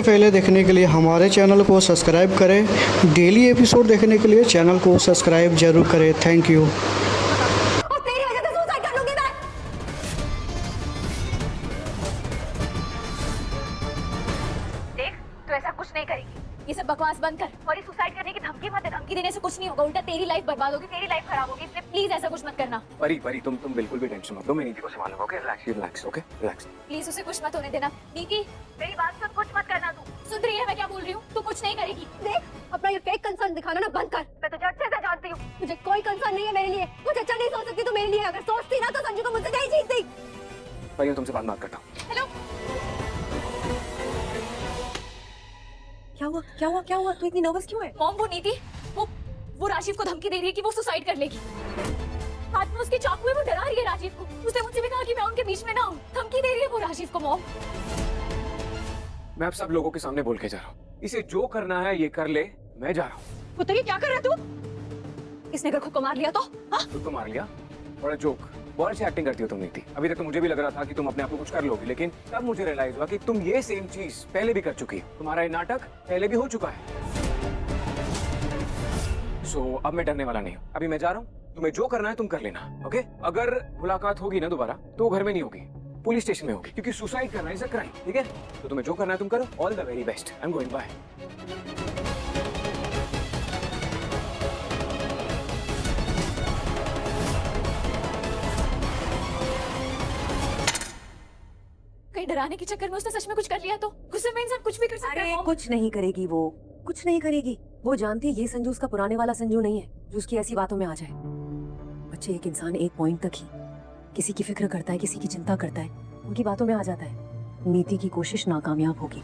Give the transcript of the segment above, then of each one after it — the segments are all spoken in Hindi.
पहले देखने के लिए हमारे चैनल को सब्सक्राइब करें। डेली एपिसोड देखने के लिए चैनल को सब्सक्राइब जरूर करें। Thank you. और तेरी वजह से सुसाइड कर लूंगी मैं। देख, तू ऐसा कुछ नहीं करेगी। ये सब बकवास बंद कर और ये सुसाइड करने की धमकी मत दे। धमकी देने से कुछ नहीं होगा, उल्टा तेरी लाइफ बर्बाद होगी, तेरी लाइफ खराब होगी। इसलिए प्लीज ऐसा कुछ मत करना। परी तुम बिल्कुल भी टेंशन मत लो, मैं नीति को संभालूंगा। Okay relax, okay relax. Please उसे कुछ मत होने देना। नीति, मेरी बात सुन, कुछ मत करना। तू सुन रही है मैं क्या बोल रही हूँ? तू कुछ नहीं करेगी। देख, अपना ये फेक कंसर्न दिखाना ना बंद कर। मैं तुझे अच्छे से जानती हूँ, मुझे कोई कंसर्न नहीं है मेरे लिए। कुछ अच्छा नहीं सोच सकती तू मेरे लिए। अगर सोचती ना तो संजू को मुझसे नहीं जीतती। परी मैं तुमसे बात करता हूँ। हेलो, क्या हुआ? तू इतनी नर्वस क्यों है? मॉम, वो नीति, वो राजीव को धमकी दे रही है कि वो सुसाइड कर लेगी। हाथ में उसके चाकू है, वो डरा रही है राजीव को। उसने मुझसे भी कहा कि मैं उनके बीच में ना हूँ। धमकी दे रही है वो राजीव को। मॉम, मैं अब सब लोगों के सामने बोल के जा रहा हूँ, इसे जो करना है ये कर ले, मैं जा रहा हूँ। पुत्र ये क्या कर रहा है तू? इसने अगर खुद को मार लिया तो? खुद को मार लिया? बड़ा जोक, बहुत अच्छी एक्टिंग करती हो तुम नीति। अभी तक तो मुझे भी लग रहा था कि तुम अपने आप को कुछ कर लोगी, लेकिन तब मुझे रियलाइज हुआ कि तुम ये सेम चीज पहले भी कर चुकी हो। तुम्हारा ये नाटक पहले भी हो चुका है। सो अब मैं डरने वाला नहीं हूँ। अभी मैं जा रहा हूँ, तुम्हें जो करना है तुम कर लेना। ओके? अगर मुलाकात होगी ना दोबारा तो घर में नहीं होगी, पुलिस स्टेशन में होगी, क्योंकि सुसाइड करना इज अ क्राइम। ठीक है? तो तुम्हें जो करना है तुम करो। All the very best. I am going, bye. कहीं डराने के चक्कर में उसने सच में कुछ कर लिया तो? गुस्से में इंसान कुछ भी कर सकता है। कुछ नहीं करेगी वो, कुछ नहीं करेगी। वो जानती है ये संजू उसका पुराने वाला संजू नहीं है जो उसकी ऐसी बातों में आ जाए। बच्चे, एक इंसान एक पॉइंट तक ही किसी की फिक्र करता है, किसी की चिंता करता है, उनकी बातों में आ जाता है। नीति की कोशिश नाकामयाब होगी।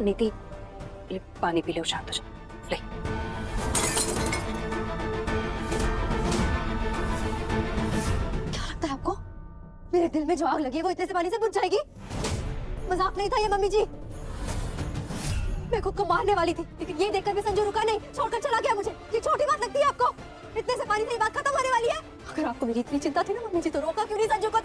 नीति, ये पानी पी ले, शांत हो जा। ले। क्या लगता है आपको मेरे दिल में जो आग लगी है वो इतने से पानी से बुझ जाएगी? मजाक नहीं था ये मम्मी जी। मैं खुद को मारने वाली थी, लेकिन ये देखकर भी संजू रुका नहीं, छोड़कर चला गया मुझे। ये छोटी बात लगती है आपको? इतने से पानी से ये बात खत्म होने वाली है? अगर आपको मेरी इतनी चिंता थी ना मम्मी जी, तो रोका क्यों नहीं संजू को?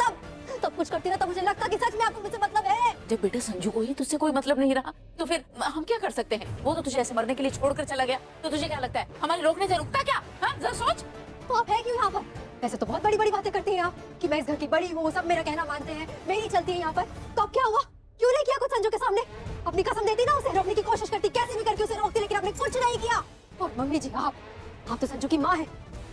तब कुछ करती ना तो मुझे लगता कि सच में आपको मुझसे मतलब है। जब बेटा संजू को ही तुझसे कोई मतलब नहीं रहा तो फिर हम क्या कर सकते हैं? वो तो तुझे ऐसे मरने के लिए छोड़कर चला गया, तो तुझे क्या लगता है हमारे रोकने से रुकता क्या? हाँ, जरा सोच। तो आप है क्यों यहाँ पर? वैसे तो बहुत बड़ी बड़ी बातें करती हैं आप कि मैं इस घर की बड़ी हूँ, सब मेरा कहना मानते हैं, मेरी चलती है यहाँ पर। तो अब क्या हुआ? क्यों नहीं किया कुछ संजू के सामने? अपनी कसम देती ना, उसे रोकने की कोशिश करती, कैसे भी करके उसे रोकती, लेकिन आपने कुछ नहीं किया। और मम्मी जी, आप तो संजू की माँ है,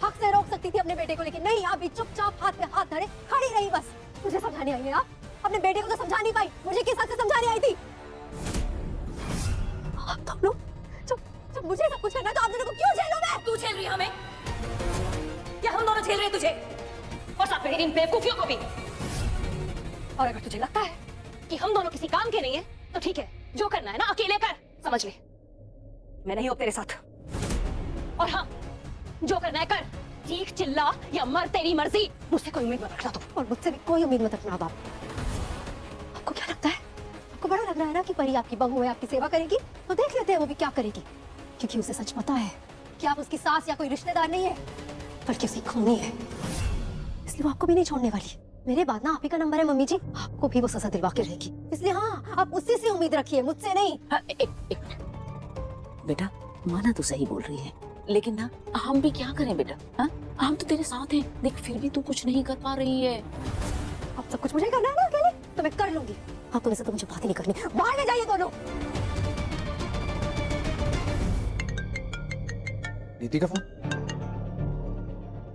हक से रोक सकती थी अपने बेटे को, लेकिन नहीं, आप भी चुपचाप हाथ में हाथ धरे खड़ी रही। बस मुझे समझाने आई है आप? अपने बेटे को तो समझा नहीं पाई, मुझे किस हद से समझाने आई थी? आप तुम लोग जब मुझे सब कुछ करना तो आप दोनों को क्यों झेलूं मैं? तू झेल रही है हमें या हम दोनों झेल रहे हैं तुझे? और साथ में इन बेवकूफियों को भी। और अगर तुझे लगता है कि हम दोनों किसी काम के नहीं है तो ठीक है, जो करना है ना अकेले कर। समझ ले, मैं नहीं हूं तेरे साथ। और हाँ, जो करना है कर, चीख चिल्ला या मर, तेरी मर्जी। मुझसे कोई उम्मीद मत रखना तू। और मुझसे भी कोई उम्मीद मत रखना। बाप, आपको क्या लगता है? आपको बड़ा लग रहा है ना कि परी आपकी बहू है, आपकी सेवा करेगी? तो देख लेते हैं वो भी क्या करेगी, क्योंकि उसे सच पता है कि आप उसकी सास या कोई रिश्तेदार नहीं है, बल्कि उसकी खूनी है। इसलिए वो आपको भी नहीं छोड़ने वाली। मेरे बाद ना आप ही का नंबर है मम्मी जी, आपको भी वो सजा दिलवा के रहेगी। इसलिए हाँ, आप उसी से उम्मीद रखिए, मुझसे नहीं। हाँ, एक बेटा, माना तो सही बोल रही है, लेकिन ना हम भी क्या करें बेटा? हाँ, हम तो तेरे साथ हैं। देख, फिर भी तू कुछ नहीं कर पा रही है। अब सब कुछ मुझे करना है ना अकेले, तो मैं कर लूंगी। आप तो वैसे तो मुझे बात ही नहीं करनी। बाहर में जाइए दोनों। नीति का फोन।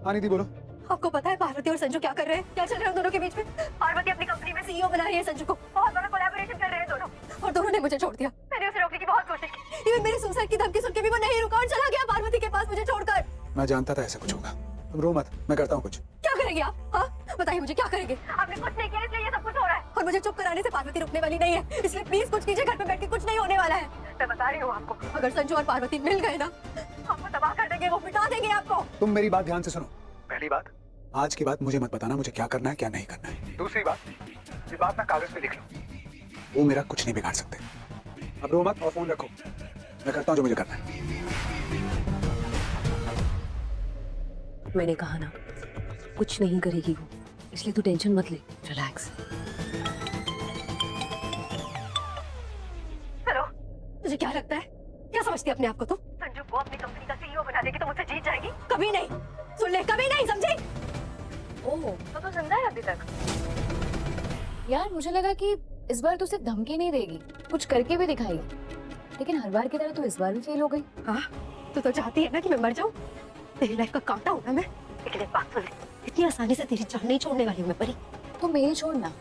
हाँ नीति बोलो। आपको पता है पार्वती और संजू क्या कर रहे हैं? क्या चल रहा है उन दोनों के बीच में? पार्वती अपनी कंपनी में सीईओ बना रही है संजू को, बहुत बड़ा कोलैबोरेशन कर रहे हैं दोनों, और दोनों ने मुझे छोड़ दिया। मैंने उसे रोकने की बहुत कोशिश की, इवन मेरी सुसाइड की धमकी सुन के भी वो नहीं रुका और चला गया पार्वती के पास मुझे छोड़कर। मैं जानता था ऐसा कुछ होगा, तुम रो मत, मैं करता हूँ कुछ। क्या करेंगे आप? हाँ बताइए मुझे, क्या करेंगे? आपने कुछ नहीं किया इसलिए ये सब कुछ हो रहा है, और मुझे चुप कराने से पार्वती रुकने वाली नहीं है। इसलिए प्लीज कुछ कीजिए, घर पे बैठ के कुछ नहीं होने वाला है। मैं बता रही हूँ आपको, अगर संजू और पार्वती मिल गए ना, आपको तबाह कर देंगे, वो मिटा देंगे आपको। तुम मेरी बात ध्यान से सुनो। पहली बात, आज की बात मुझे मत बताना मुझे क्या करना है क्या नहीं करना है। दूसरी बात, ये बात मैं कागज पे लिख लूं, वो मेरा कुछ नहीं बिगाड़ सकते। अब रो मत और फोन रखो, मैं करता हूँ जो मुझे करना है। मैंने कहा ना, कुछ नहीं करेगी वो, इसलिए तू टेंशन मत ले, रिलैक्स। तुझे क्या लगता है, क्या समझती है अपने आप को तुम? संजू को अपनी कंपनी का सीईओ बना देगी तो मुझसे जीत जाएगी? कभी नहीं, सुन ले, कभी नहीं, समझी? ओह, तो समझा है अभी तक? यार मुझे लगा कि इस बार तू सिर्फ धमकी नहीं देगी, कुछ करके भी दिखाएगी, लेकिन हर बार की तरह तू इस बार भी फेल हो गई। हाँ, तू तो चाहती है ना कि मैं मर जाऊं? तेरी लाइफ का कांटा हूं ना मैं। लेकिन एक बात सुन ले, इतनी आसानी से तेरी जान नहीं छोड़ने वाली हूं मैं परी। तू मेरी छोड़ना,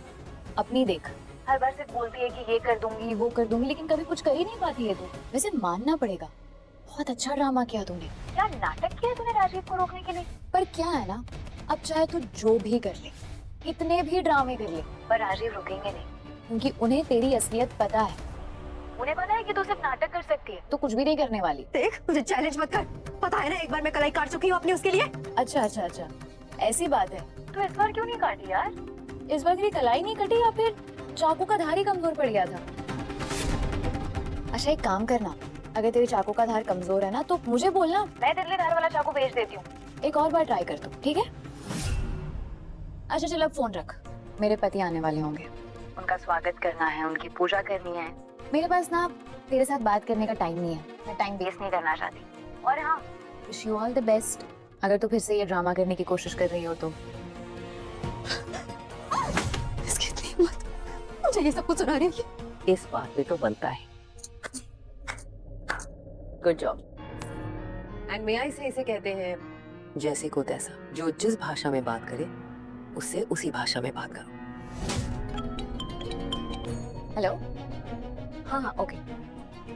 अपनी देख। हर बार सिर्फ बोलती है कि ये कर दूंगी, वो कर दूंगी, लेकिन कभी कुछ कर ही नहीं पाती है तू। वैसे मानना पड़ेगा, बहुत अच्छा ड्रामा किया तूने। क्या नाटक किया तूने राजीव को रोकने के लिए। पर क्या है ना, अब चाहे तू जो भी कर ले, कितने भी ड्रामे कर ले, पर राजीव रुकेंगे नहीं, क्योंकि उन्हें तेरी असलियत पता है। उन्हें पता है कि तू सिर्फ नाटक कर सकती है, तो कुछ भी नहीं करने वाली। देख, मुझे चैलेंज मत कर। पता है ना, एक बार मैं कलाई काट चुकी हूँ अपनी उसके लिए। अच्छा अच्छा अच्छा, ऐसी बात है। तो इस बार क्यों नहीं काटी यार? इस बार तेरी कलाई नहीं कटी या फिर चाकू का धार ही कमजोर पड़ गया था? अच्छा एक काम करना, अगर तेरे चाकू का धार कमजोर है ना तो मुझे बोलना, मैं तेरे लिए धार वाला चाकू भेज देती हूँ। एक और बार ट्राई कर तू, ठीक है? अच्छा चल अब फोन रख, मेरे पति आने वाले होंगे, उनका स्वागत करना है, उनकी पूजा करनी है। मेरे पास ना तेरे साथ बात करने का टाइम नहीं है, मैं टाइम वेस्ट नहीं करना चाहती। और हाँ, wish you all the best, अगर तू फिर से ये ड्रामा करने की कोशिश कर रही हो तो। इसकी इतनी हिम्मत, मुझे ये सब कुछ सुना रही है। इस बात पे तो बनता है। Good job. एंड मे आई से इसे कहते हैं जैसे को तैसा, जो जिस भाषा में बात करे उससे उसी भाषा में बात करो। हेलो, हाँ हाँ ओके।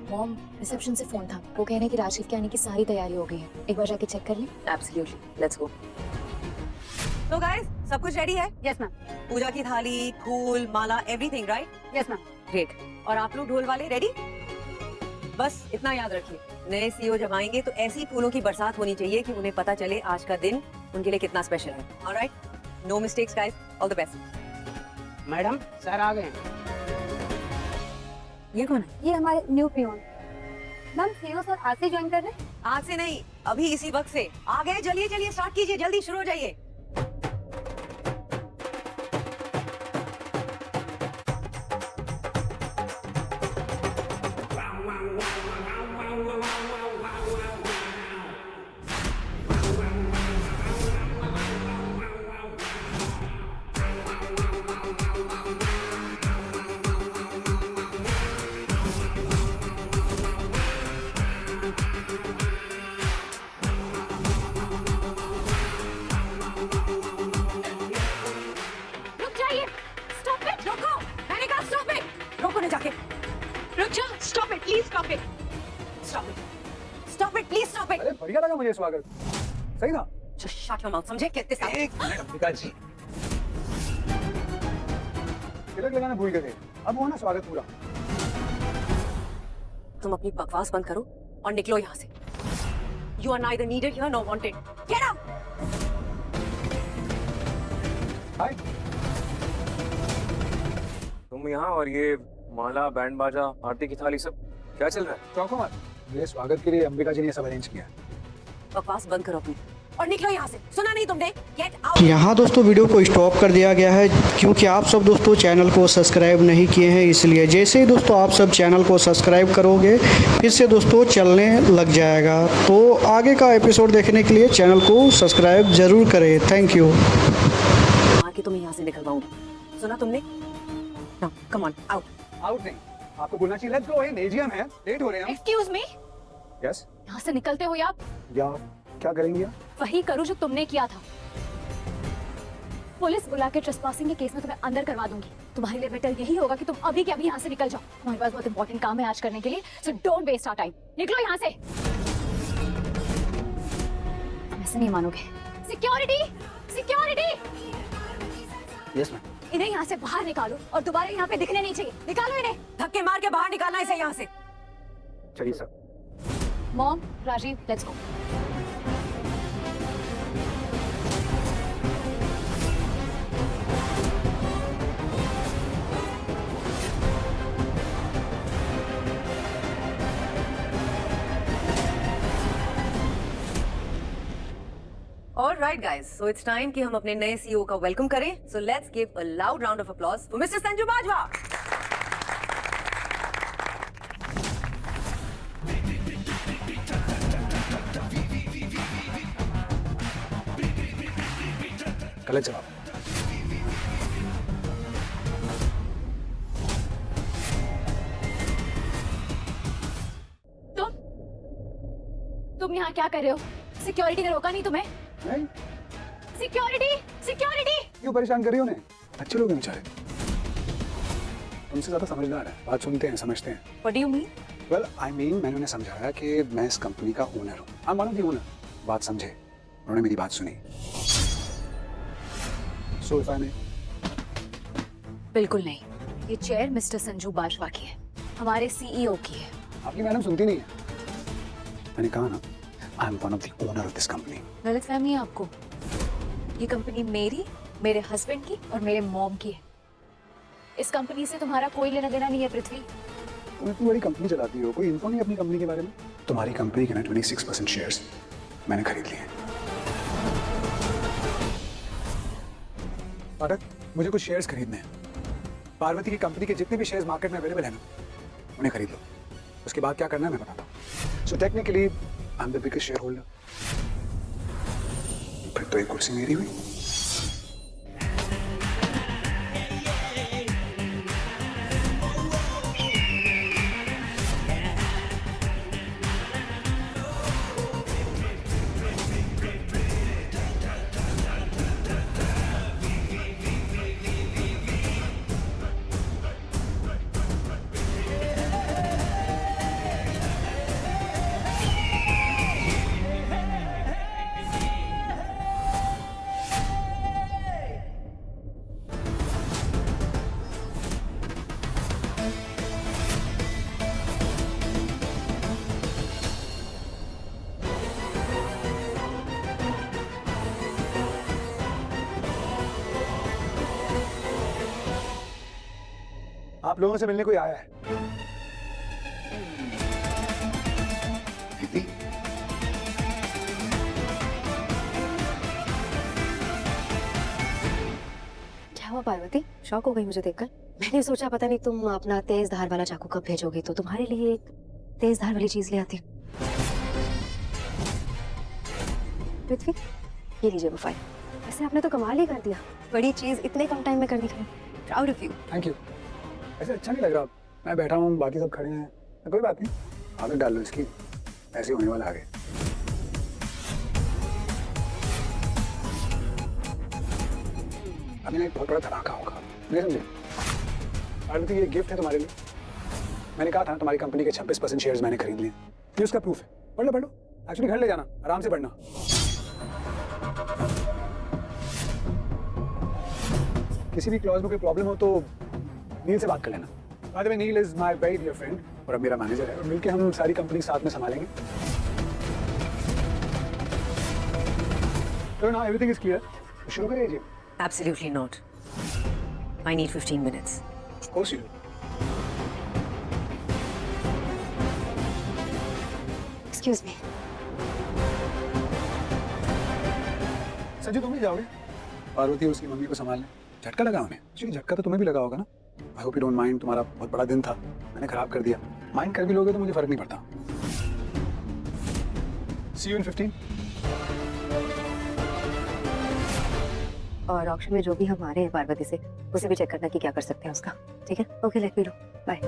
मॉम, रिसेप्शन से फोन था, वो कह रहे हैं कि राशिद के आने की सारी तैयारी हो गई है, एक बार जाके चेक कर लें। Absolutely, let's go. तो गाइस, सब कुछ रेडी है? Yes ma'am. पूजा की थाली, फूल, माला, everything right? Yes ma'am. Great. और आप लोग ढोल वाले रेडी? बस इतना याद रखिए, नए सीईओ जब आएंगे तो ऐसी फूलों की बरसात होनी चाहिए कि उन्हें पता चले आज का दिन उनके लिए कितना स्पेशल है। Alright, no mistakes guys, all the best. Madam sir आ गए। ये कौन है? ये हमारे new peon. Ma'am CEO sir आज से ज्वाइन कर रहे हैं? आज से नहीं, अभी इसी वक्त से आ गए। चलिए चलिए स्टार्ट कीजिए, जल्दी शुरू हो जाइए। रुक जाइए, स्टॉप इट, रोको, मैंने कहा स्टॉप इट। रोको ने जाके, रुक जा, stop it please, stop it, stop it, stop it please, stop it. अरे बढ़िया लगा मुझे स्वागत, सही था। शट योर माउथ, समझे? कितने साल? एक मिनट अंबिका जी, तिलक लगाना भूल गए थे, अब हुआ ना स्वागत पूरा। तुम अपनी बकवास बंद करो और निकलो यहाँ से। You are neither needed here nor wanted. Get out! हाय, तुम यहाँ और ये माला, बैंड बाजा, आरती की थाली, सब क्या चल रहा है? चौंको मत, मेरे स्वागत के लिए अंबिका जी ने सब अरेंज किया। बकवास बंद करो अपनी और निकलो यहाँ से। सुना नहीं तुमने? Get out! यहाँ दोस्तों वीडियो को स्टॉप कर दिया गया है क्योंकि आप सब दोस्तों चैनल को सब्सक्राइब नहीं किए हैं, इसलिए जैसे ही दोस्तों आप सब चैनल को सब्सक्राइब करोगे फिर से दोस्तों चलने लग जाएगा। तो आगे का एपिसोड देखने के लिए चैनल को सब्सक्राइब जरूर करें। Thank you. आके तुम्हें यहाँ से निकलवाऊंगा। सुना तुमने? Now, come on, out. Out नहीं, आपको बोलना चाहिए लेट्स गो, ये नेजियम है, लेट हो रहे हैं एक्सक्यूज मी, हम। यस, यहाँ से निकलते हो आप? या क्या करेंगे आप? वही करो जो तुमने किया था। पुलिस बुला के ट्रेसपासिंग के केस में तुम्हें अंदर करवा दूंगी। तुम्हारे लिए बेटर यही होगा कि तुम अभी के अभी यहाँ से निकल जाओ। हमारे पास बहुत इंपॉर्टेंट काम है आज करने के लिए, so don't waste our time. निकलो यहाँ से। तुम ऐसे नहीं मानोगे। Security, security, yes ma'am. इन्हें यहाँ से बाहर निकालो और दोबारा यहाँ पे दिखने नहीं चाहिए। निकालो इन्हें। धक्के मार के बाहर निकालना इसे यहाँ से। चलिए sir. Mom, Rajiv, let's go. All right, guys. So it's time कि हम अपने नए सीईओ का वेलकम करें. So let's give a loud round of applause for Mr. Sanju Bajwa. गलत जवाब। तुम यहाँ क्या कर रहे हो? सिक्योरिटी ने रोका नहीं तुम्हें? नहीं, सिक्योरिटी, सिक्योरिटी! क्यों परेशान कर रही हो उन्हें? अच्छे लोग हैं बेचारे, तुमसे ज्यादा समझदार है, बात सुनते हैं, समझते हैं। What do you mean? Well I mean मैंने उन्हें समझाया कि मैं इस कंपनी का ओनर हूँ। I am one of the owner. बात समझे, उन्होंने मेरी बात सुनी। सो इफ आई मे। बिल्कुल नहीं, ये चेयर मिस्टर संजू बाजवा की है, हमारे सीईओ की है। आपकी मैडम सुनती नहीं है। मैंने कहा ना, I am one of the owner of this company. गलतफहमी है आपको। ये कंपनी मेरी, मेरे हस्बैंड की और मेरे मॉम की है। इस कंपनी से तुम्हारा कोई लेना देना नहीं है पृथ्वी। तुम इतनी बड़ी कंपनी चलाती हो, कोई इन्फो नहीं अपनी कंपनी के बारे में? तुम्हारी कंपनी के ना 26% शेयर्स मैंने खरीद लिए हैं। पाठक, मुझे कुछ शेयर्स खरीदने हैं। पार्वती की कंपनी के जितने भी शेयर्स मार्केट में अवेलेबल हैं ना, उन्हें खरीद लो। उसके बाद क्या करना है मैं बताता हूँ। So technically I am the biggest share holder. फिर तो एक कुर्सी मेरी हुई। आप लोगों से मिलने कोई आया है? दीदी, क्या हुआ पार्वती? शॉक हो गई मुझे देखकर। मैंने सोचा पता नहीं तुम अपना तेज धार वाला चाकू कब भेजोगी, तो तुम्हारे लिए एक तेज धार वाली चीज ले आती हूँ। पृथ्वी, ये लीजिए वो फाइल। वैसे आपने तो कमाल ही कर दिया, बड़ी चीज इतने कम टाइम में कर दिखाई। Proud of you. Thank you. ऐसे अच्छा नहीं लग रहा। मैं बैठा हूँ, बाकी सब खड़े हैं। कोई बात नहीं, आदत डाल लो इसकी, ऐसे होने वाला आगे। अभी ना एक बहुत बड़ा धमाका होगा, नहीं समझे? पार्वती, ये गिफ्ट है तुम्हारे लिए। मैंने कहा था ना, तुम्हारी कंपनी के 26% शेयर्स मैंने खरीद लिए। ये उसका प्रूफ है। पढ़ लो, पढ़ लो। एक्चुअली घर ले जाना, आराम से पढ़ना। किसी भी क्लॉज में कोई प्रॉब्लम हो तो नील से बात कर लेना। By the way, Neel is my very dear friend और अब मेरा मैनेजर है, और मिलके हम सारी कंपनी साथ में संभालेंगे। तो ना एवरीथिंग इज क्लियर। शुरू करिए जी। Absolutely not. I need 15 minutes. Of course you do. Excuse me. Sanju, तुम भी जाओगे? पार्वती उसकी मम्मी को संभालने। झटका लगा उन्हें। एक्चुअली झटका तो तुम्हें भी लगा होगा ना। I hope you don't mind, तुम्हारा बहुत बड़ा दिन था, मैंने खराब कर दिया। माइंड कर भी लोगे तो मुझे फर्क नहीं पड़ता। See you in 15. और ऑप्शन में जो भी हम आ रहे हैं पार्वती से, उसे भी चेक करना कि क्या कर सकते हैं उसका। ठीक है? Okay, let me know. Bye.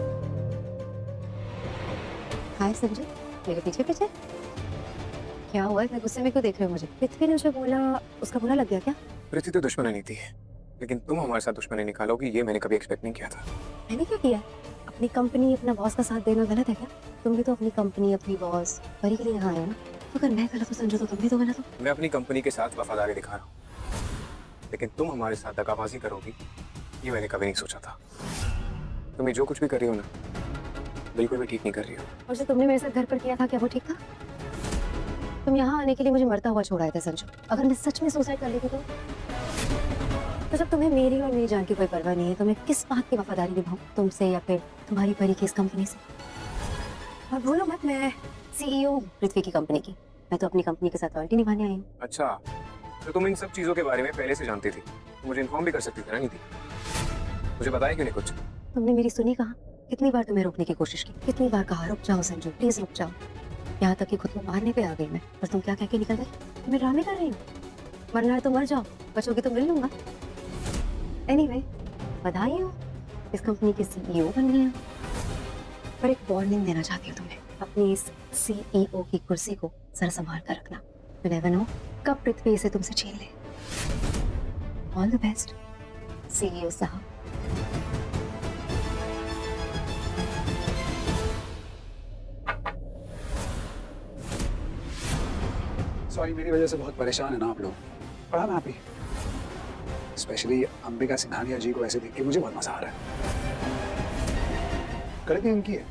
Hi Sanjay, मेरे पीछे पीछे क्या हुआ? इतने गुस्से में क्यों देख रहे हो मुझे? पृथ्वी ने जो बोला उसका बुरा लग गया क्या? पृथ्वी तो दुश्मन नहीं थी, लेकिन तुम हमारे साथ दुश्मनी निकालोगी ये मैंने कभी एक्सपेक्ट नहीं किया था। मैंने क्या किया? अपनी कंपनी, अपना बॉस का साथ देना गलत है क्या? तुम भी तो अपनी कंपनी, अपनी बॉस, परी के लिए यहाँ आए हो ना। तो अगर मैं गलत हूँ संजू, तो तुम भी तो गलत हो। मैं अपनी कंपनी के साथ वफादारी दिखा रहा हूँ, लेकिन तुम हमारे साथ दगाबाजी करोगी ये मैंने कभी नहीं सोचा था। तुम ये जो कुछ भी कर रही हो ना, बिल्कुल भी ठीक नहीं कर रही हो। और जो तुमने मेरे साथ घर पर किया था, क्या वो ठीक था? तुम यहाँ आने के लिए मुझे मरता हुआ छोड़ा था संजू। अगर मैं सच में सुसाइड कर लेती तो जब तुम्हें मेरी और मेरी जान की कोई परवाह नहीं है, तो मैं किस बात की वफादारी निभाऊं तुमसे या फिर तुम्हारी परी की इस कंपनी से? और बोलो मत, मैं सीईओ पृथ्वी की कंपनी की। मैं तो अपनी कंपनी के साथ लॉयल्टी निभाने आई हूँ। अच्छा, तो तुम इन सब चीजों के बारे में पहले से जानती थी, मुझे इन्फॉर्म भी कर सकती थी ना? नहीं थी? मुझे बताया क्यों नहीं कुछ? तुमने मेरी सुनी कहाँ? कितनी बार तुम्हें रोकने की कोशिश की, कितनी बार कहा रुक जाओ संजू, प्लीज रुक जाओ। यहाँ तक कि खुद को मारने पे आ गई मैं, और तुम क्या कह के निकल गए? मैं ड्रामे कर रही हूँ। मरना है तो मर जाओ, बचोगे तो मिल लूंगा। एनीवे, बधाई हो, इस कंपनी के सीईओ बन गए हो। पर एक वार्निंग देना चाहती हूँ तुम्हें, अपनी इस सीईओ की कुर्सी को जरा संभाल कर रखना। यू नेवर नो कब पृथ्वी इसे तुमसे छीन ले। ऑल द बेस्ट सीईओ साहब। सॉरी, मेरी वजह से बहुत परेशान है ना आप लोग, पर I'm happy। Specially Ambika Singhania ji को ऐसे देख के मुझे बहुत मजा आ रहा है। गलती इनकी है,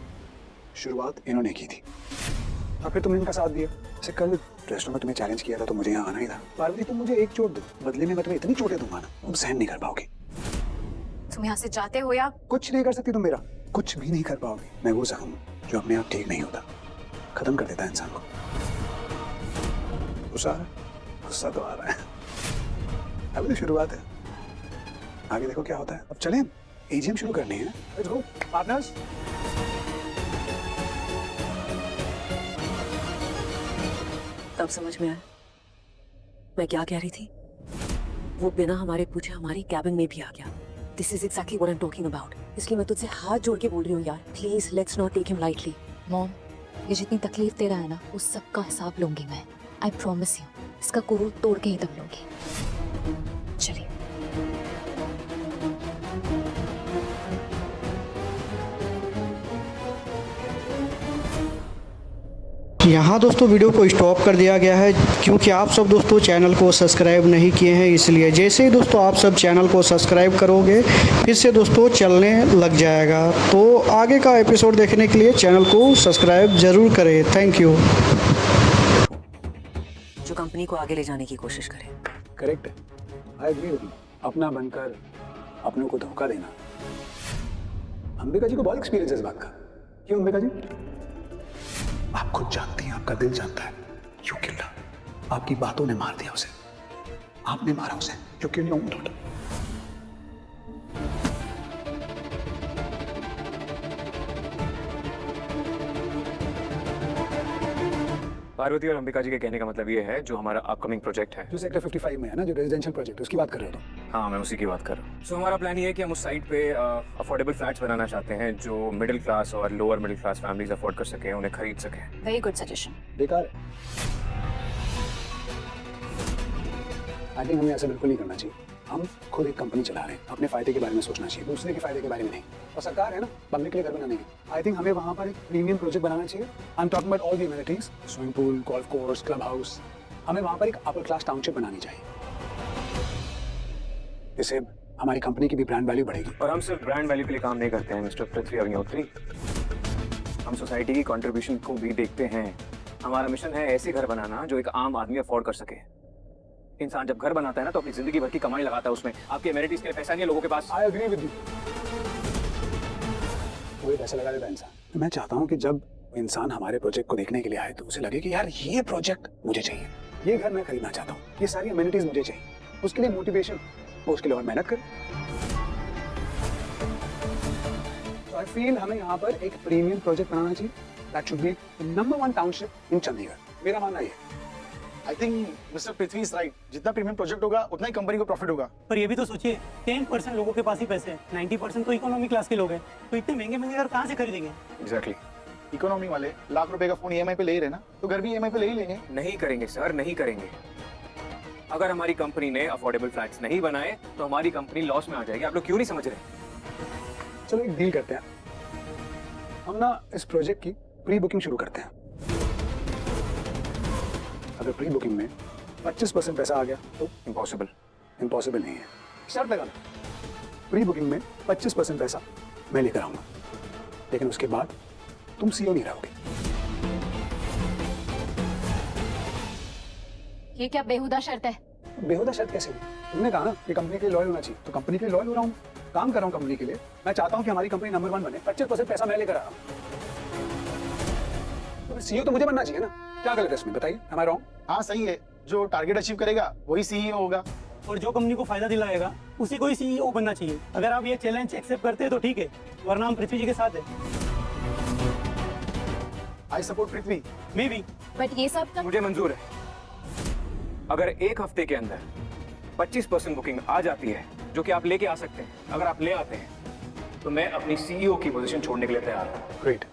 शुरुआत इन्होंने की थी और फिर तुमने इनका साथ दिया। जैसे कल रेस्टोरेंट में तुम्हें चैलेंज किया था तो मुझे यहाँ आना ही था। पार्वती, तुम मुझे एक चोट दो, बदले में मैं तुम्हें इतनी चोटें दूंगा ना तुम सहन नहीं कर पाओगे। तुम यहाँ से जाते हो या कुछ नहीं कर सकती तुम मेरा, कुछ भी नहीं कर पाओगे। मैं वो जख्म जो अपने आप ठीक नहीं होता, खत्म कर देता है इंसान को। गुस्सा आ रहा है? गुस्सा तो आ रहा है, अभी तो शुरुआत है, आगे देखो क्या होता है। अब चलें, एजीएम शुरू करनी है। Let's go partners. तब समझ में आया मैं क्या कह रही थी। वो बिना हमारे पूछे हमारी कैबिन में भी आ गया। This is exactly what I am talking about. इसलिए मैं तुझसे हाथ जोड़ के बोल रही हूँ यार, please let's not take him lightly. Mom, ये जितनी तकलीफ दे रहा है ना, उस सब का हिसाब लूंगी मैं। आई प्रॉमिस यू, इसका कुरूप तोड़ के ही दम लूंगी। चलिए। यहाँ दोस्तों वीडियो को स्टॉप कर दिया गया है क्योंकि आप सब दोस्तों चैनल को सब्सक्राइब नहीं किए हैं, इसलिए जैसे ही दोस्तों आप सब चैनल को सब्सक्राइब करोगे फिर से दोस्तों चलने लग जाएगा। तो आगे का एपिसोड देखने के लिए चैनल को सब्सक्राइब ज़रूर करें। Thank you. जो कंपनी को आगे ले जाने की कोशिश करे। करेक्ट है, आई एग्री विद यू। अपना बनकर अपनों को धोखा देना। अंबिका जी को बहुत एक्सपीरियंस है इस बात का। क्यों अंबिका जी? आप खुद जानती हैं, आपका दिल जानता है। You killed her. आपकी बातों ने मार दिया उसे, आपने मारा उसे। You killed your own daughter. Parvati और अंबिका जी के कहने का मतलब ये है जो हमारा अपकमिंग प्रोजेक्ट है, जो सेक्टर 55 में है ना, जो रेजिडेंशियल प्रोजेक्ट, उसकी बात कर रहे हो तुम? हाँ मैं उसी की बात कर रहा हूँ। सो हमारा प्लान ये है कि हम उस साइट पे अफोर्डेबल फ्लैट्स बनाना चाहते हैं जो मिडिल क्लास और lower middle class families afford कर सकें, उन्हें खरीद सकें। Very good suggestion. बेकार है, आई थिंक हमें ऐसा बिल्कुल नहीं करना चाहिए। हम खुद एक कंपनी चला रहे हैं, अपने फायदे के बारे में सोचना चाहिए, दूसरे के फायदे के बारे में नहीं। और सरकार है ना, पब्लिक के लिए घर बनाने की। आई थिंक हमें वहाँ पर एक प्रीमियम प्रोजेक्ट बनाना चाहिए। I am talking about all the amenities, swimming pool, golf course, club house. हमें वहाँ पर एक अपर क्लास टाउनशिप बनानी चाहिए, इससे हमारी कंपनी की भी ब्रांड वैल्यू बढ़ेगी। और हम सिर्फ ब्रांड वैल्यू के लिए काम नहीं करते हैं मिस्टर पृथ्वी अग्निहोत्री, हम सोसाइटी की कंट्रीब्यूशन को भी देखते हैं। हमारा मिशन है ऐसे घर बनाना जो एक आम आदमी अफोर्ड कर सके। इंसान जब घर बनाता है ना तो अपनी जिंदगी भर की कमाई लगाता है उसमें। आपके एमिनिटीज के लिए पैसा नहीं है लोगों के पास। I agree with you. कोई पैसा लगा देता है इंसान। तो मैं चाहता हूँ कि जब इंसान हमारे प्रोजेक्ट को देखने के लिए आए तो उसे लगे कि यार ये प्रोजेक्ट मुझे चाहिए, ये घर मैं खरीदना चाहता हूँ, ये सारी एमिनिटीज मुझे चाहिए। उसके लिए मोटिवेशन, वो उसके लिए और मेहनत करे। आई फील हमें यहाँ पर एक प्रीमियम प्रोजेक्ट बनाना चाहिए। That should be number 1 township in Chandigarh. मेरा मानना ये। I think mister Prithvi is right. जितना प्रीमियम प्रोजेक्ट होगा उतना ही कंपनी को प्रॉफिट होगा। पर ये भी तो सोचिए, 10% लोगों के पास ही पैसे हैं, 90% तो इकोनॉमी क्लास के लोग हैं। तो इतने महंगे महंगे घर कहाँ से खरीदेंगे? एग्जैक्टली। इकोनॉमी वाले लाख रुपए का फोन ईएमआई पे ले ही रहे ना, तो घर भी ईएमआई पे ले ही लेंगे। नहीं करेंगे सर, नहीं करेंगे। अगर हमारी कंपनी ने अफोर्डेबल फ्लैट्स नहीं बनाए तो हमारी कंपनी लॉस में आ जाएगी। आप लोग क्यों नहीं समझ रहे? चलो एक डील करते हैं, हम ना इस प्रोजेक्ट की प्री बुकिंग शुरू करते हैं। अगर प्री बुकिंग में 25% पैसा आ गया तो इम्पॉसिबल। इम्पॉसिबल नहीं है, शर्त लगा लो। प्री बुकिंग में 25% पैसा मैं लेकर आऊंगा, लेकिन उसके बाद तुम सीईओ नहीं रहोगे। ये क्या बेहुदा शर्त है? बेहुदा शर्त कैसे हुई? तुमने कहा ना कि कंपनी के लिए लॉयल होना चाहिए, तो कंपनी के लिए लॉयल हो रहा हूँ, काम कर रहा हूँ कंपनी के लिए। मैं चाहता हूँ कि हमारी कंपनी नंबर 1 बने। 25% पैसा मैं लेकर आ रहा हूँ, तो सीईओ तो मुझे बनना चाहिए ना। क्या गलत है इसमें, बताइए? Am I wrong? हाँ सही है, जो टारगेट अचीव करेगा वही सीईओ होगा। और जो कंपनी को फायदा दिलाएगा उसी को ही सीईओ बनना चाहिए। अगर आप ये चैलेंज एक्सेप्ट करते हैं तो ठीक है, वरना हम पृथ्वी जी के साथ है। I support Prithvi. May be. But ये सब मुझे मंजूर है। अगर एक हफ्ते के अंदर 25% बुकिंग आ जाती है, जो कि आप लेके आ सकते हैं, अगर आप ले आते हैं तो मैं अपनी सीईओ की पोजीशन छोड़ने के लिए तैयार हूं। ग्रेट।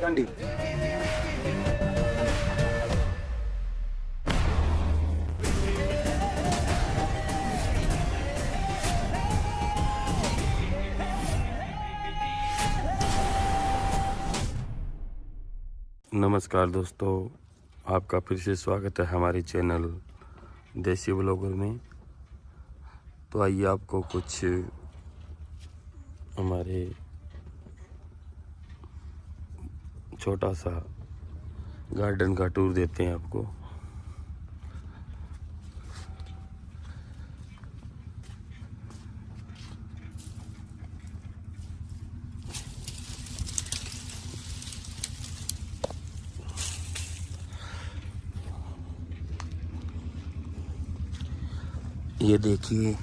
Done deal. नमस्कार दोस्तों, आपका फिर से स्वागत है हमारे चैनल देसी ब्लॉगर में। तो आइए आपको कुछ हमारे छोटा सा गार्डन का टूर देते हैं आपको। ये देखिए,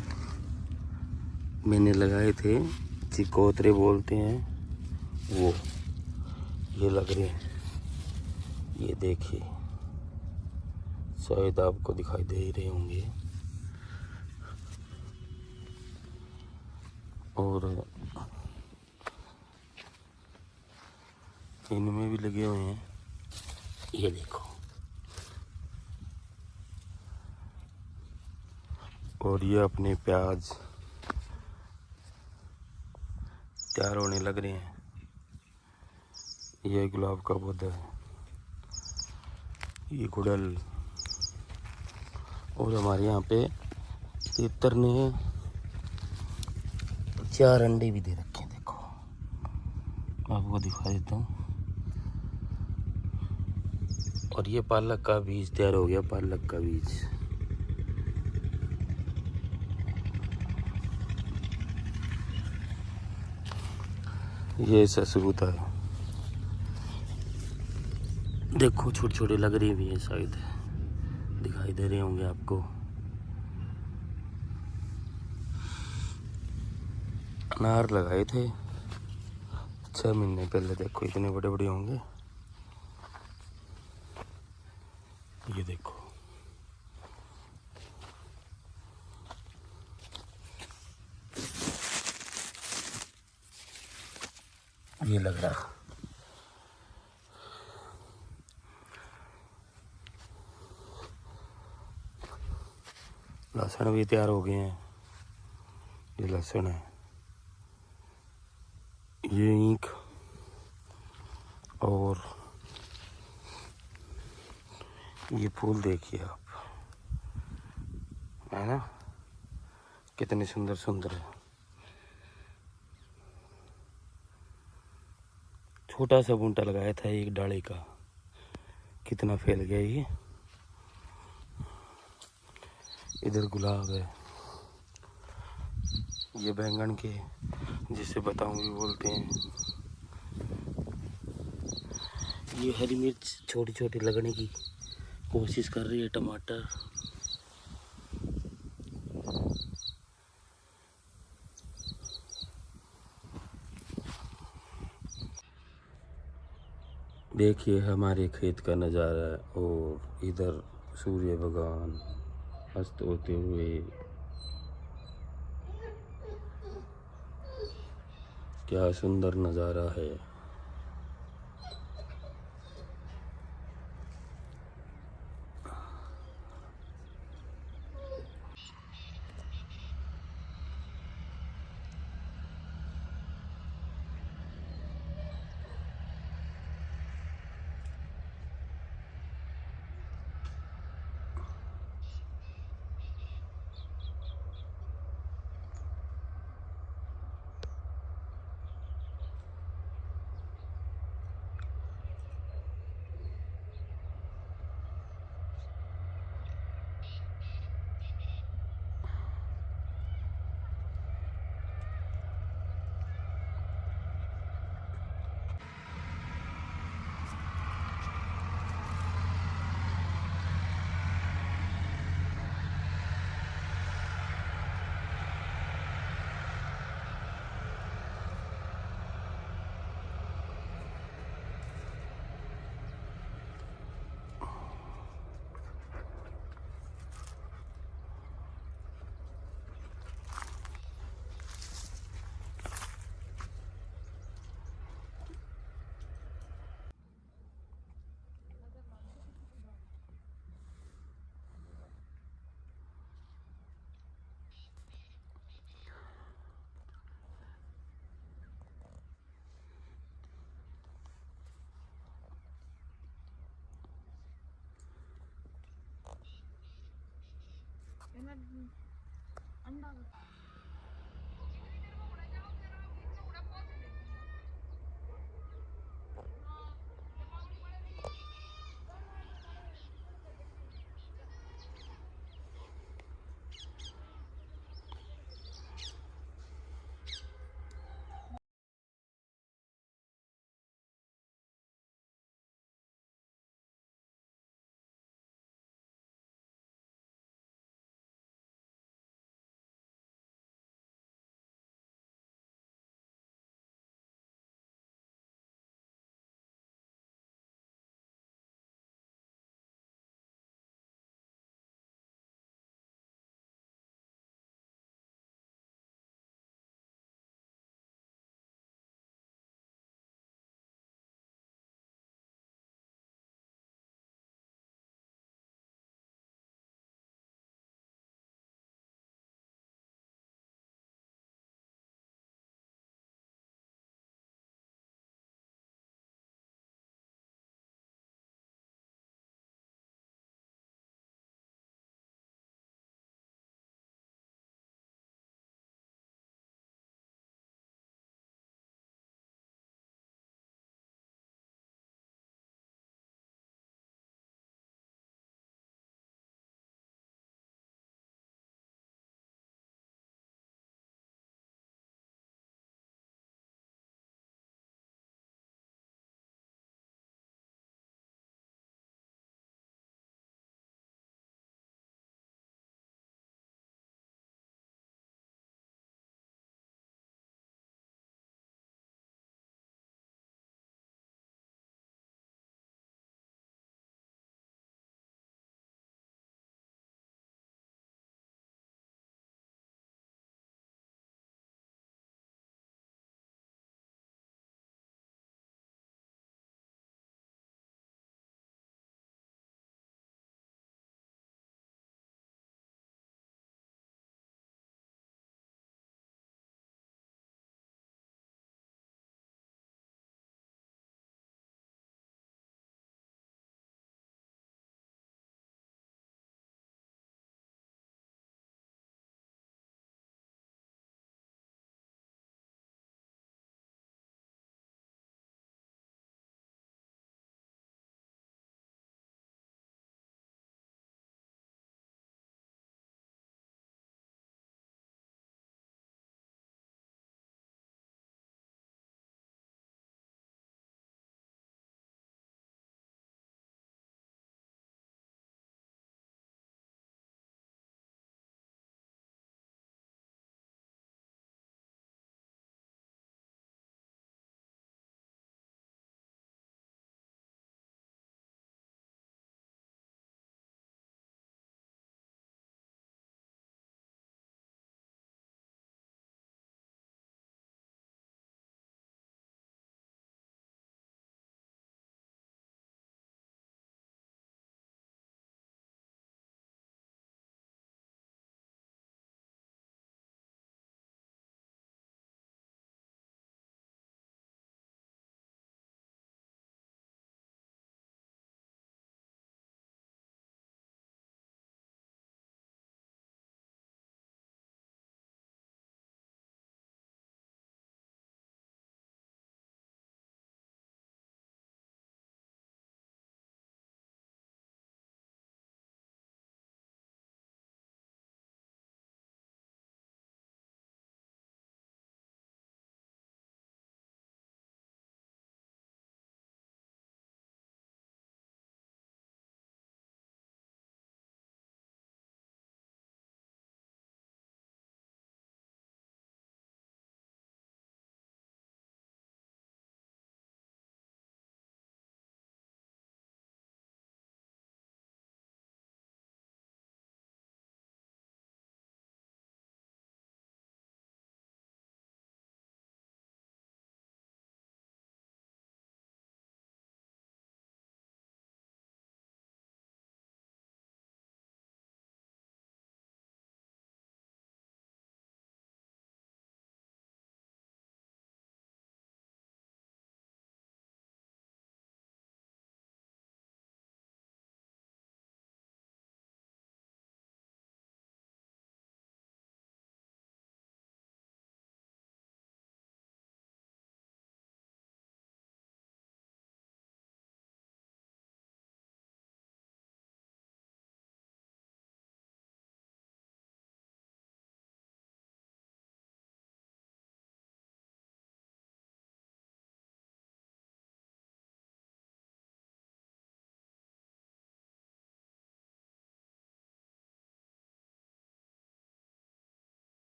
मैंने लगाए थे चिकोतरे बोलते हैं वो, ये लग रहे हैं। ये देखिए, शायद आपको दिखाई दे रहे होंगे। और इनमें भी लगे हुए हैं, ये देखो। और ये अपने प्याज तैयार होने लग रहे हैं। ये गुलाब का पौधा है, ये गुड़हल। और हमारे यहाँ पे तीतर ने 4 अंडे भी दे रखे हैं, देखो आपको दिखा देता हूँ। और ये पालक का बीज तैयार हो गया, पालक का बीज। ये ससबूता है, देखो छोटे छोटे लग रहे भी हैं, शायद दिखाई दे रहे होंगे आपको। अनार लगाए थे 6 महीने पहले, देखो इतने बड़े बड़े होंगे। ये देखो, ये लग रहा। लहसुन भी तैयार हो गए हैं, ये लहसुन है। ये ईंख और ये फूल देखिए आप, है ना, कितने सुंदर सुंदर है। छोटा सा बूंटा लगाया था एक डाली का, कितना फैल गया ये। इधर गुलाब है, ये बैंगन के जिसे बताऊं भी बोलते हैं। ये हरी मिर्च छोटी छोटी लगने की कोशिश कर रही है, टमाटर। देखिए हमारे खेत का नज़ारा, और इधर सूर्य भगवान अस्त होते हुए। क्या सुंदर नज़ारा है। अंडा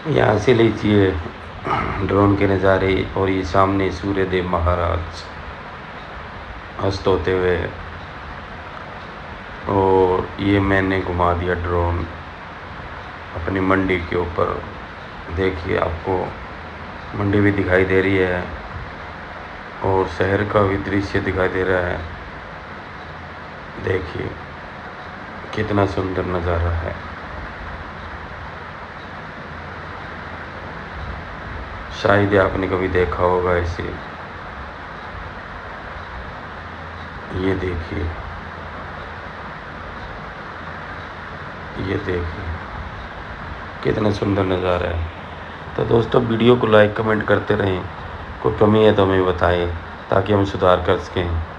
यहाँ से लीजिए ड्रोन के नज़ारे। और ये सामने सूर्यदेव महाराज अस्त होते हुए, और ये मैंने घुमा दिया ड्रोन अपनी मंडी के ऊपर। देखिए आपको मंडी भी दिखाई दे रही है और शहर का भी दृश्य दिखाई दे रहा है। देखिए कितना सुंदर नज़ारा है। शायद आपने कभी देखा होगा इसे। ये देखिए, ये देखिए कितना सुंदर नज़ारा है। तो दोस्तों वीडियो को लाइक कमेंट करते रहें, कोई कमी है तो हमें बताएं ताकि हम सुधार कर सकें।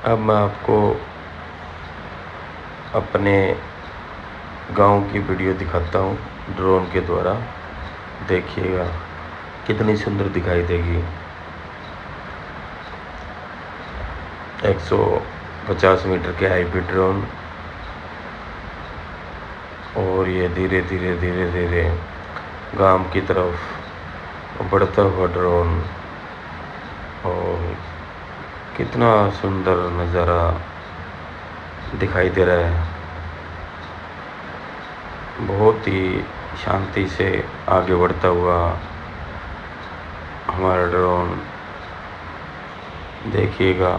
अब मैं आपको अपने गांव की वीडियो दिखाता हूं ड्रोन के द्वारा। देखिएगा कितनी सुंदर दिखाई देगी। 150 मीटर के हाई पे ड्रोन, और ये धीरे धीरे धीरे धीरे गांव की तरफ बढ़ता हुआ ड्रोन। और कितना सुंदर नज़ारा दिखाई दे रहा है। बहुत ही शांति से आगे बढ़ता हुआ हमारा ड्रोन। देखिएगा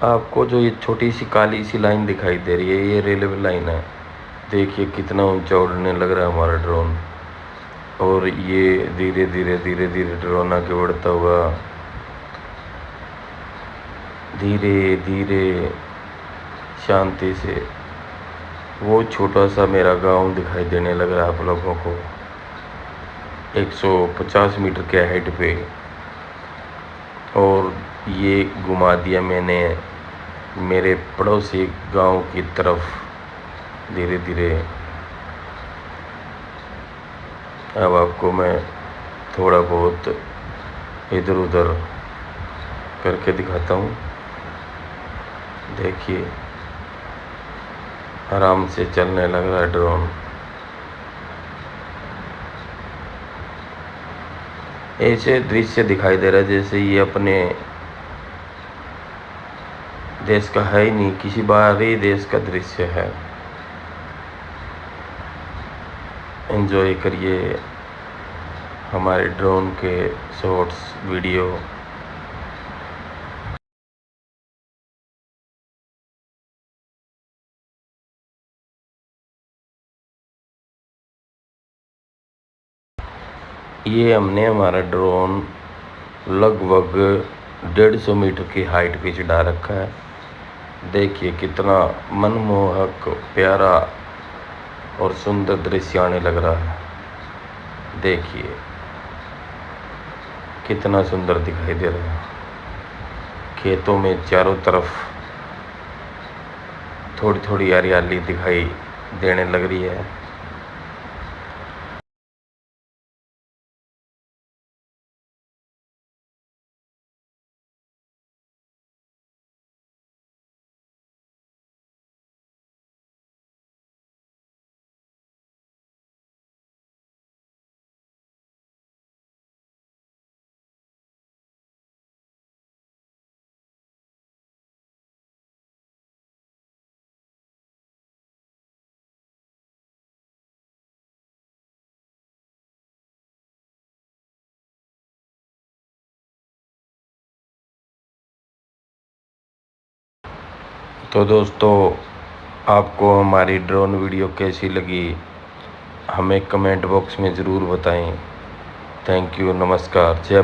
आपको जो ये छोटी सी काली सी लाइन दिखाई दे रही है, ये रेलवे लाइन है। देखिए कितना ऊंचा उड़ने लग रहा है हमारा ड्रोन। और ये धीरे धीरे धीरे धीरे ड्रोन आगे बढ़ता हुआ, धीरे धीरे शांति से वो छोटा सा मेरा गांव दिखाई देने लग रहा है आप लोगों को 150 मीटर के हाइट पे। और ये घुमा दिया मैंने मेरे पड़ोसी गांव की तरफ धीरे धीरे। अब आपको मैं थोड़ा बहुत इधर उधर करके दिखाता हूँ। देखिए आराम से चलने लग रहा है ड्रोन। ऐसे दृश्य दिखाई दे रहा है जैसे ये अपने देश का है ही नहीं, किसी बाहरी देश का दृश्य है। एंजॉय करिए हमारे ड्रोन के शॉट्स वीडियो। ये हमने हमारा ड्रोन लगभग 150 मीटर की हाइट पे चढ़ा रखा है। देखिए कितना मनमोहक प्यारा और सुंदर दृश्य आने लग रहा है। देखिए कितना सुंदर दिखाई दे रहा है। खेतों में चारों तरफ थोड़ी थोड़ी हरियाली दिखाई देने लग रही है। तो दोस्तों आपको हमारी ड्रोन वीडियो कैसी लगी हमें कमेंट बॉक्स में ज़रूर बताएं। थैंक यू, नमस्कार, जय